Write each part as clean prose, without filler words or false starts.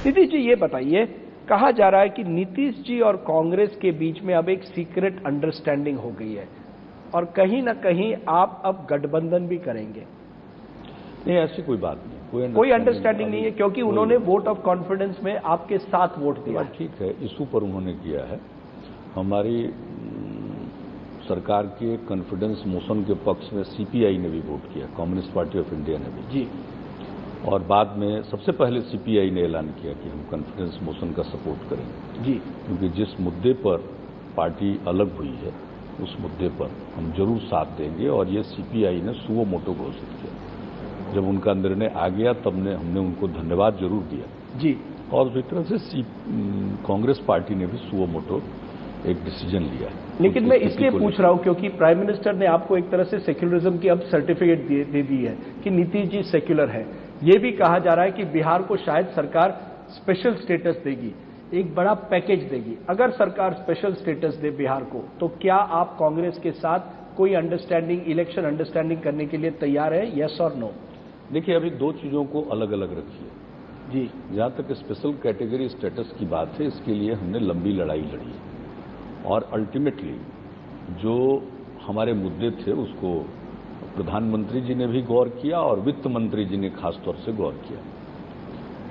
नीतीश जी, ये बताइए, कहा जा रहा है कि नीतीश जी और कांग्रेस के बीच में अब एक सीक्रेट अंडरस्टैंडिंग हो गई है और कहीं ना कहीं आप अब गठबंधन भी करेंगे। नहीं, ऐसी कोई बात नहीं, कोई अंडरस्टैंडिंग नहीं है, क्योंकि उन्होंने वोट ऑफ कॉन्फिडेंस में आपके साथ वोट दिया। ठीक है, इशू पर उन्होंने किया है। हमारी सरकार के कॉन्फिडेंस मोशन के पक्ष में सीपीआई ने भी वोट किया, कम्युनिस्ट पार्टी ऑफ इंडिया ने भी जी, और बाद में सबसे पहले सीपीआई ने ऐलान किया कि हम कॉन्फिडेंस मोशन का सपोर्ट करेंगे जी, क्योंकि जिस मुद्दे पर पार्टी अलग हुई है उस मुद्दे पर हम जरूर साथ देंगे और ये सीपीआई ने सुओ मोटो घोषित किया। जब उनका निर्णय आ गया तब हमने उनको धन्यवाद जरूर दिया जी, और उसी तरह से कांग्रेस पार्टी ने भी सुओ मोटो एक डिसीजन लिया है। लेकिन मैं इसलिए पूछ रहा हूं क्योंकि प्राइम मिनिस्टर ने आपको एक तरह से सेक्युलरिज्म की अब सर्टिफिकेट दे दी है कि नीतीश जी सेक्युलर है। ये भी कहा जा रहा है कि बिहार को शायद सरकार स्पेशल स्टेटस देगी, एक बड़ा पैकेज देगी। अगर सरकार स्पेशल स्टेटस दे बिहार को, तो क्या आप कांग्रेस के साथ कोई अंडरस्टैंडिंग, इलेक्शन अंडरस्टैंडिंग करने के लिए तैयार है, यस और नो? देखिए, अभी दो चीजों को अलग अलग रखिए जी। जहां तक स्पेशल कैटेगरी स्टेटस की बात है, इसके लिए हमने लंबी लड़ाई लड़ी है और अल्टीमेटली जो हमारे मुद्दे थे उसको प्रधानमंत्री जी ने भी गौर किया और वित्त मंत्री जी ने खासतौर से गौर किया।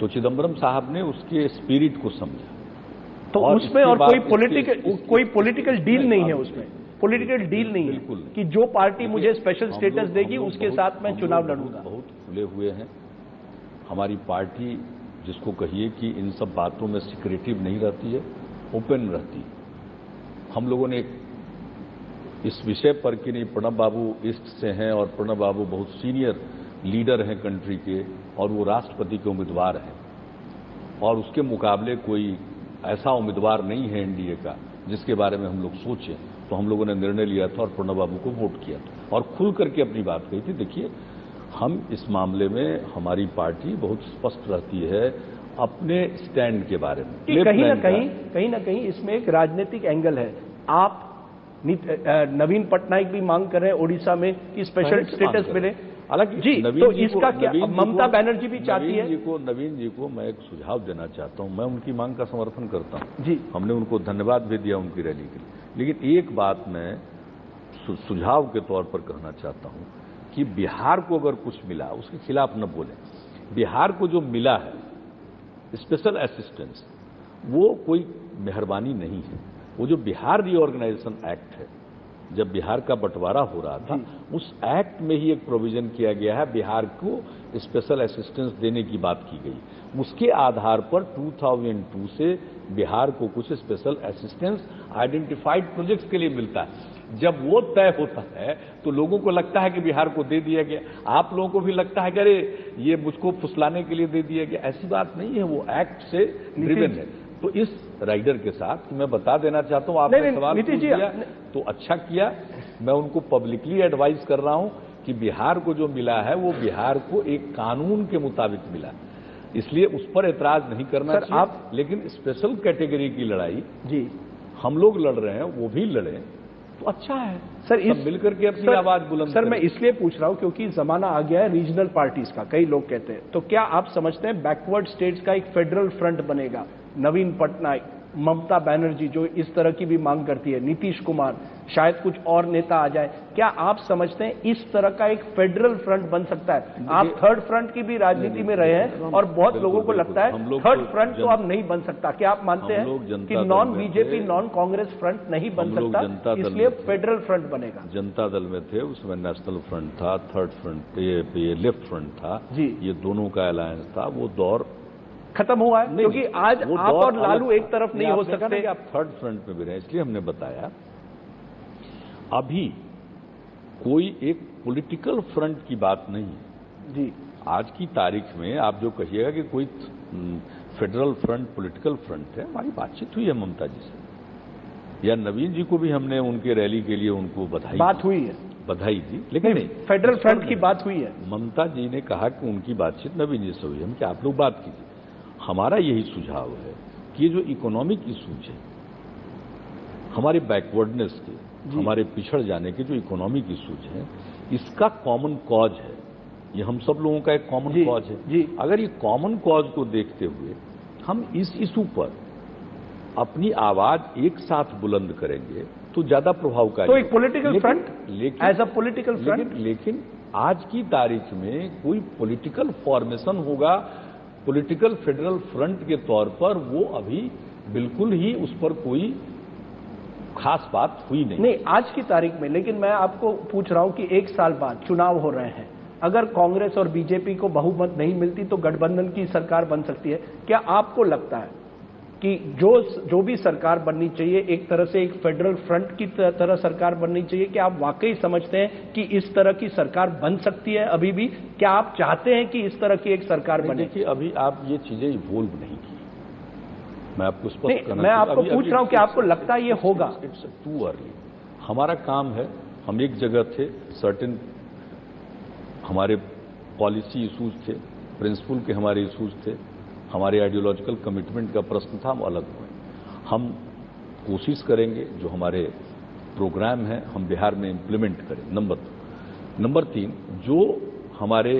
तो चिदम्बरम साहब ने उसके स्पिरिट को समझा। तो उसमें और कोई पॉलिटिकल डील नहीं है, उसमें पॉलिटिकल डील नहीं है कि जो पार्टी मुझे स्पेशल स्टेटस देगी उसके साथ मैं चुनाव लड़ूंगा। बहुत खुले हुए हैं। हमारी पार्टी, जिसको कहिए कि इन सब बातों में सिक्रेटिव नहीं रहती है, ओपन रहती है। हम लोगों ने इस विषय पर कि नहीं, प्रणब बाबू ईस्ट से हैं और प्रणब बाबू बहुत सीनियर लीडर हैं कंट्री के और वो राष्ट्रपति के उम्मीदवार हैं और उसके मुकाबले कोई ऐसा उम्मीदवार नहीं है एनडीए का जिसके बारे में हम लोग सोचें। तो हम लोगों ने निर्णय लिया था और प्रणब बाबू को वोट किया था और खुल करके अपनी बात कही थी। देखिए, हम इस मामले में हमारी पार्टी बहुत स्पष्ट रहती है अपने स्टैंड के बारे में। कहीं ना कहीं इसमें एक राजनीतिक एंगल है। आप नवीन पटनायक भी मांग कर रहे हैं ओडिशा में कि स्पेशल स्टेटस मिले। हालांकि जी, तो इसका क्या ममता बनर्जी भी चाहती है? नवीन जी को मैं एक सुझाव देना चाहता हूं। मैं उनकी मांग का समर्थन करता हूं जी। हमने उनको धन्यवाद भी दिया उनकी रैली के लिए, लेकिन एक बात मैं सुझाव के तौर पर कहना चाहता हूं कि बिहार को अगर कुछ मिला उसके खिलाफ न बोलें। बिहार को जो मिला है स्पेशल असिस्टेंस, वो कोई मेहरबानी नहीं है। वो जो बिहार रीऑर्गेनाइजेशन एक्ट है, जब बिहार का बंटवारा हो रहा था, उस एक्ट में ही एक प्रोविजन किया गया है, बिहार को स्पेशल असिस्टेंस देने की बात की गई। उसके आधार पर 2002 से बिहार को कुछ स्पेशल असिस्टेंस आइडेंटिफाइड प्रोजेक्ट्स के लिए मिलता है। जब वो तय होता है तो लोगों को लगता है कि बिहार को दे दिया गया, आप लोगों को भी लगता है कि अरे ये मुझको फुसलाने के लिए दे दिया गया। ऐसी बात नहीं है, वो एक्ट से ड्रिवन है। तो इस राइडर के साथ मैं बता देना चाहता हूं, आपने सवाल पूछ दिया तो अच्छा किया। मैं उनको पब्लिकली एडवाइस कर रहा हूं कि बिहार को जो मिला है वो बिहार को एक कानून के मुताबिक मिला, इसलिए उस पर एतराज नहीं करना चाहिए। आप लेकिन स्पेशल कैटेगरी की लड़ाई जी हम लोग लड़ रहे हैं, वो भी लड़े तो अच्छा है सर। इस मिलकर के अपनी आवाज बुलंद सर, मैं इसलिए पूछ रहा हूं क्योंकि जमाना आ गया है रीजनल पार्टीज का, कई लोग कहते हैं। तो क्या आप समझते हैं बैकवर्ड स्टेट्स का एक फेडरल फ्रंट बनेगा? नवीन पटनायक, ममता बनर्जी जो इस तरह की भी मांग करती है, नीतीश कुमार, शायद कुछ और नेता आ जाए, क्या आप समझते हैं इस तरह का एक फेडरल फ्रंट बन सकता है? आप थर्ड फ्रंट की भी राजनीति में रहे हैं और बहुत लोगों को लगता है थर्ड फ्रंट तो अब नहीं बन सकता। क्या आप मानते हैं कि non BJP non Congress front नहीं बन सकता, इसलिए फेडरल फ्रंट बनेगा? जनता दल में थे, उसमें नेशनल फ्रंट था, थर्ड फ्रंट, ये लेफ्ट फ्रंट था जी, ये दोनों का अलायंस था। वो दौर खत्म हुआ है क्योंकि आज आप और लालू एक तरफ नहीं हो सकते। आप थर्ड फ्रंट में भी रहे, इसलिए हमने बताया अभी कोई एक पॉलिटिकल फ्रंट की बात नहीं है जी। आज की तारीख में आप जो कहिएगा कि कोई फेडरल फ्रंट पॉलिटिकल फ्रंट है, हमारी बातचीत हुई है ममता जी से, या नवीन जी को भी हमने उनके रैली के लिए उनको बात हुई है, बधाई दी, लेकिन नहीं फेडरल फ्रंट की बात हुई है। ममता जी ने कहा कि उनकी बातचीत नवीन जी से हुई, हम क्या आप लोग बात कीजिए। हमारा यही सुझाव है कि ये जो इकोनॉमिक इशूज है, हमारे बैकवर्डनेस के, हमारे पिछड़ जाने के जो इकोनॉमिक इशूज हैं, इसका कॉमन कॉज है। ये हम सब लोगों का एक कॉमन कॉज है। अगर ये कॉमन कॉज को देखते हुए हम इस इशू पर अपनी आवाज एक साथ बुलंद करेंगे तो ज्यादा प्रभावकारी। तो एक political front, as a political front. लेकिन आज की तारीख में कोई पॉलिटिकल फॉर्मेशन होगा पॉलिटिकल फेडरल फ्रंट के तौर पर, वो अभी बिल्कुल ही उस पर कोई खास बात हुई नहीं आज की तारीख में। लेकिन मैं आपको पूछ रहा हूं कि 1 साल बाद चुनाव हो रहे हैं, अगर कांग्रेस और बीजेपी को बहुमत नहीं मिलती तो गठबंधन की सरकार बन सकती है। क्या आपको लगता है कि जो भी सरकार बननी चाहिए एक तरह से एक फेडरल फ्रंट की तरह सरकार बननी चाहिए? क्या आप वाकई समझते हैं कि इस तरह की सरकार बन सकती है अभी भी? क्या आप चाहते हैं कि इस तरह की एक सरकार बने? देखिए, अभी आप ये चीजें इवोल्व नहीं की, मैं आपको स्पष्ट करना, मैं आपको पूछ रहा हूं कि आपको लगता है ये होगा? It's too early. हमारा काम है, हम एक जगह थे, सर्टेन हमारे पॉलिसी इशूज थे, प्रिंसिपल के हमारे इशूज थे, हमारे आइडियोलॉजिकल कमिटमेंट का प्रश्न था, हम अलग हुए। हम कोशिश करेंगे जो हमारे प्रोग्राम है हम बिहार में इंप्लीमेंट करें, नंबर 2। नंबर 3, जो हमारे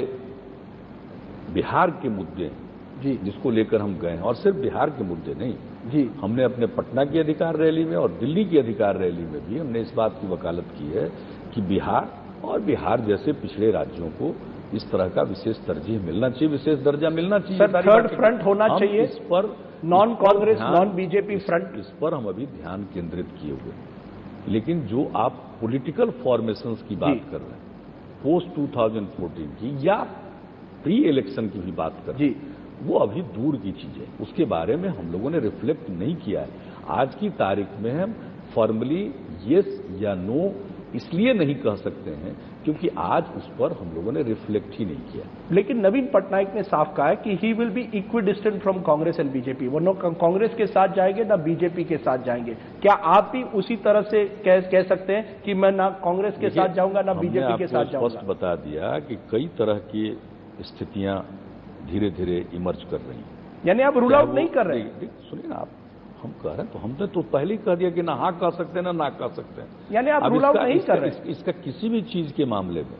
बिहार के मुद्दे हैं जी, जिसको लेकर हम गए हैं, और सिर्फ बिहार के मुद्दे नहीं जी, हमने अपने पटना की अधिकार रैली में और दिल्ली की अधिकार रैली में भी हमने इस बात की वकालत की है कि बिहार और बिहार जैसे पिछड़े राज्यों को इस तरह का विशेष तरजीह मिलना चाहिए, विशेष दर्जा मिलना चाहिए। थर्ड फ्रंट होना चाहिए, इस पर non Congress non BJP front, इस पर हम अभी ध्यान केंद्रित किए हुए हैं। लेकिन जो आप पॉलिटिकल फॉर्मेशंस की बात कर रहे हैं, पोस्ट 2014 की या प्री इलेक्शन की भी बात कर रहे हैं, वो अभी दूर की चीज है, उसके बारे में हम लोगों ने रिफ्लेक्ट नहीं किया है। आज की तारीख में हम फॉर्मली येस या नो इसलिए नहीं कह सकते हैं क्योंकि आज उस पर हम लोगों ने रिफ्लेक्ट ही नहीं किया। लेकिन नवीन पटनायक ने साफ कहा है कि he will be equidistant from Congress and BJP, वो न कांग्रेस के साथ जाएंगे ना बीजेपी के साथ जाएंगे। क्या आप भी उसी तरह से कह सकते हैं कि मैं ना कांग्रेस के साथ जाऊंगा ना बीजेपी के साथ जाऊंगा? स्पष्ट बता दिया कि कई तरह की स्थितियां धीरे धीरे इमर्ज कर रही हैं, यानी आप रूल आउट नहीं कर रहे हैं? सुनिए ना, आप हम कह रहे हैं तो हमने तो पहले ही कह दिया कि ना हाँ कह सकते हैं ना कह सकते हैं, यानी आप रूल आउट नहीं कर रहे? इसका किसी भी चीज के मामले में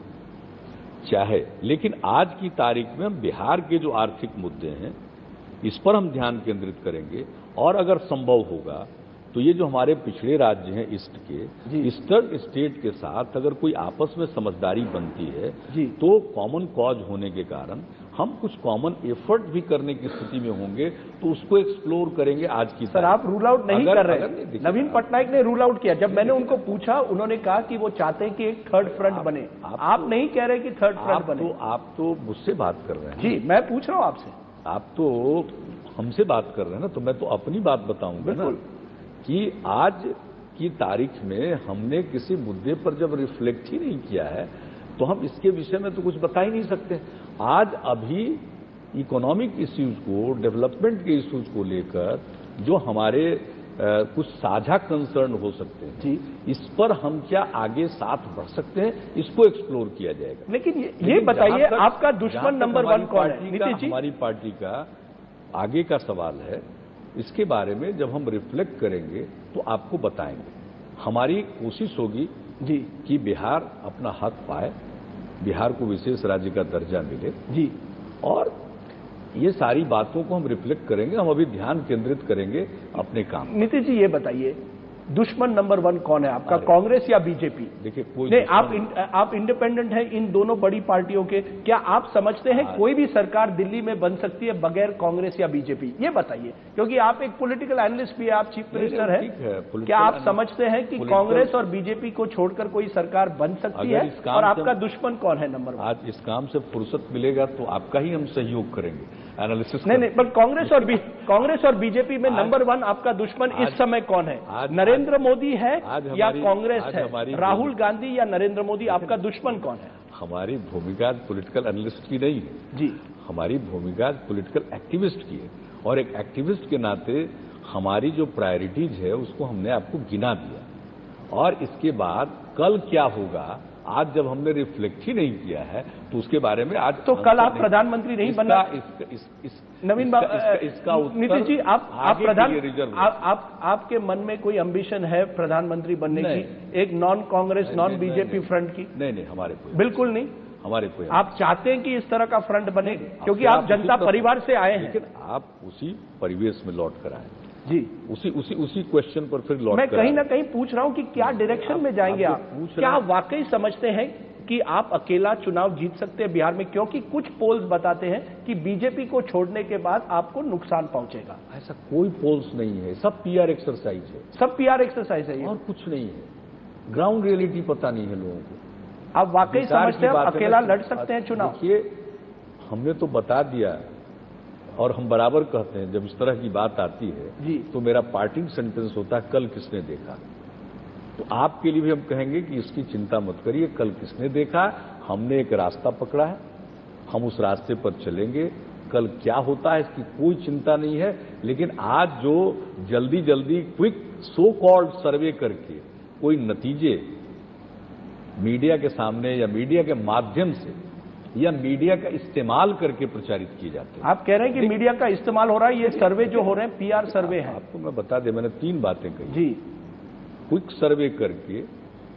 चाहे, लेकिन आज की तारीख में हम बिहार के जो आर्थिक मुद्दे हैं इस पर हम ध्यान केंद्रित करेंगे, और अगर संभव होगा तो ये जो हमारे पिछड़े राज्य हैं ईस्ट के, ईस्टर्न स्टेट के साथ अगर कोई आपस में समझदारी बनती है तो कॉमन कॉज होने के कारण हम कुछ कॉमन एफर्ट भी करने की स्थिति में होंगे, तो उसको एक्सप्लोर करेंगे। आज की सर आप रूल आउट नहीं कर रहे। नवीन पटनायक ने रूल आउट किया। जब मैंने उनको पूछा उन्होंने कहा कि वो चाहते हैं कि एक थर्ड फ्रंट बने। आप नहीं कह रहे कि थर्ड फ्रंट बने। आप तो मुझसे बात कर रहे हैं। जी, मैं पूछ रहा हूं आपसे। आप तो हमसे बात कर रहे हैं ना, तो मैं तो अपनी बात बताऊंगा ना कि आज की तारीख में हमने किसी मुद्दे पर जब रिफ्लेक्ट ही नहीं किया है तो हम इसके विषय में तो कुछ बता ही नहीं सकते। आज अभी इकोनॉमिक इश्यूज को, डेवलपमेंट के इश्यूज को लेकर जो हमारे कुछ साझा कंसर्न हो सकते हैं जी, इस पर हम क्या आगे साथ बढ़ सकते हैं, इसको एक्सप्लोर किया जाएगा। लेकिन ये बताइए आपका दुश्मन नंबर 1 कौन है? नीतीश जी, हमारी पार्टी का आगे का सवाल है, इसके बारे में जब हम रिफ्लेक्ट करेंगे तो आपको बताएंगे। हमारी कोशिश होगी जी कि बिहार अपना हक पाए, बिहार को विशेष राज्य का दर्जा मिले जी, और ये सारी बातों को हम रिफ्लेक्ट करेंगे। हम अभी ध्यान केंद्रित करेंगे अपने काम। नीतीश जी ये बताइए, दुश्मन नंबर 1 कौन है आपका, कांग्रेस या बीजेपी? देखिए, कोई नहीं, आप इंडिपेंडेंट हैं इन दोनों बड़ी पार्टियों के। क्या आप समझते हैं कोई भी सरकार दिल्ली में बन सकती है बगैर कांग्रेस या बीजेपी? ये बताइए, क्योंकि आप एक पॉलिटिकल एनालिस्ट भी, आप चीफ मिनिस्टर हैं। क्या आप समझते हैं कि कांग्रेस और बीजेपी को छोड़कर कोई सरकार बन सकती है? और आपका दुश्मन कौन है नंबर 1? आज इस काम से फुर्सत मिलेगा तो आपका ही हम सहयोग करेंगे, एनालिसिस। नहीं, पर कांग्रेस और बीजेपी में नंबर 1 आपका दुश्मन इस समय कौन है? नरेंद्र मोदी है या कांग्रेस है? राहुल गांधी या नरेंद्र मोदी? आपका दुश्मन कौन है? हमारी भूमिका पॉलिटिकल एनालिस्ट की नहीं है जी, हमारी भूमिका पॉलिटिकल एक्टिविस्ट की है, और एक एक्टिविस्ट के नाते हमारी जो प्रायोरिटीज है उसको हमने आपको गिना दिया। और इसके बाद कल क्या होगा, आज जब हमने रिफ्लेक्ट ही नहीं किया है तो उसके बारे में आज तो कल आप प्रधानमंत्री नहीं बनना? नवीन इसका नीतीश जी, आपके मन में कोई एम्बिशन है प्रधानमंत्री बनने की, एक non Congress non BJP front की? नहीं, हमारे बिल्कुल नहीं। हमारे कोई। आप चाहते हैं कि इस तरह का फ्रंट बने, क्योंकि आप जनता परिवार से आए हैं। लेकिन आप उसी परिवेश में लौट कर आए जी, उसी क्वेश्चन पर फिर लौट मैं कर कहीं ना कहीं पूछ रहा हूं कि क्या डायरेक्शन में जाएंगे आप? क्या आप वाकई समझते हैं कि आप अकेला चुनाव जीत सकते हैं बिहार में? क्योंकि कुछ पोल्स बताते हैं कि बीजेपी को छोड़ने के बाद आपको नुकसान पहुंचेगा। ऐसा कोई पोल्स नहीं है, सब पीआर एक्सरसाइज है। सब पीआर एक्सरसाइज है और कुछ नहीं है। ग्राउंड रियलिटी पता नहीं है लोगों को। आप वाकई समझते हैं आप अकेला लड़ सकते हैं चुनाव? देखिए, हमने तो बता दिया, और हम बराबर कहते हैं जब इस तरह की बात आती है जी, तो मेरा पार्टिंग सेंटेंस होता है, कल किसने देखा। तो आपके लिए भी हम कहेंगे कि इसकी चिंता मत करिए, कल किसने देखा। हमने एक रास्ता पकड़ा है, हम उस रास्ते पर चलेंगे। कल क्या होता है इसकी कोई चिंता नहीं है। लेकिन आज जो जल्दी जल्दी क्विक सो कॉल्ड सर्वे करके कोई नतीजे मीडिया के सामने या मीडिया के माध्यम से या मीडिया का इस्तेमाल करके प्रचारित किए जाते हैं। आप कह रहे हैं कि मीडिया का इस्तेमाल हो रहा है, ये सर्वे जो हो रहे हैं पीआर सर्वे हैं। आपको मैं बता दें, मैंने 3 बातें कही जी। क्विक सर्वे करके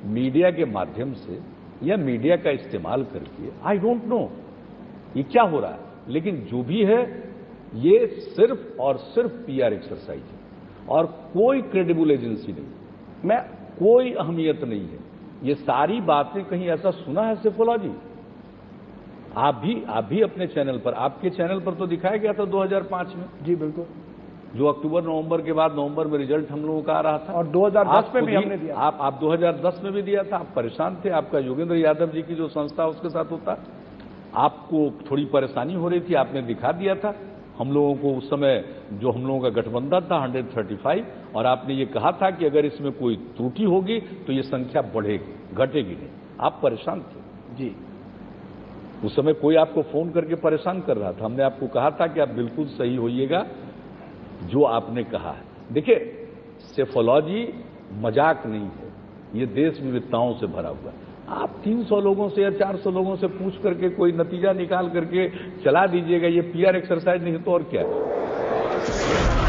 मीडिया के माध्यम से या मीडिया का इस्तेमाल करके, आई डोंट नो ये क्या हो रहा है, लेकिन जो भी है ये सिर्फ और सिर्फ पीआर एक्सरसाइज है और कोई क्रेडिबल एजेंसी नहीं, कोई अहमियत नहीं है। ये सारी बातें कहीं ऐसा सुना है सेफोलॉजी? आप भी अपने चैनल पर, आपके चैनल पर तो दिखाया गया था 2005 में। जी बिल्कुल, जो अक्टूबर नवंबर के बाद नवंबर में रिजल्ट हम लोगों का आ रहा था, और 2010 में भी हमने दिया। आप 2010 में भी दिया था। आप परेशान थे, आपका योगेंद्र यादव जी की जो संस्था उसके साथ होता, आपको थोड़ी परेशानी हो रही थी, आपने दिखा दिया था हम लोगों को। उस समय जो हम लोगों का गठबंधन था 135, और आपने ये कहा था कि अगर इसमें कोई त्रुटि होगी तो ये संख्या बढ़ेगी, घटेगी नहीं। आप परेशान थे जी। उस समय कोई आपको फोन करके परेशान कर रहा था, हमने आपको कहा था कि आप बिल्कुल सही होइएगा जो आपने कहा है। देखिए, सेफोलॉजी मजाक नहीं है, ये देश विविधताओं से भरा हुआ है। आप 300 लोगों से या 400 लोगों से पूछ करके कोई नतीजा निकाल करके चला दीजिएगा, ये पीआर एक्सरसाइज नहीं तो और क्या है।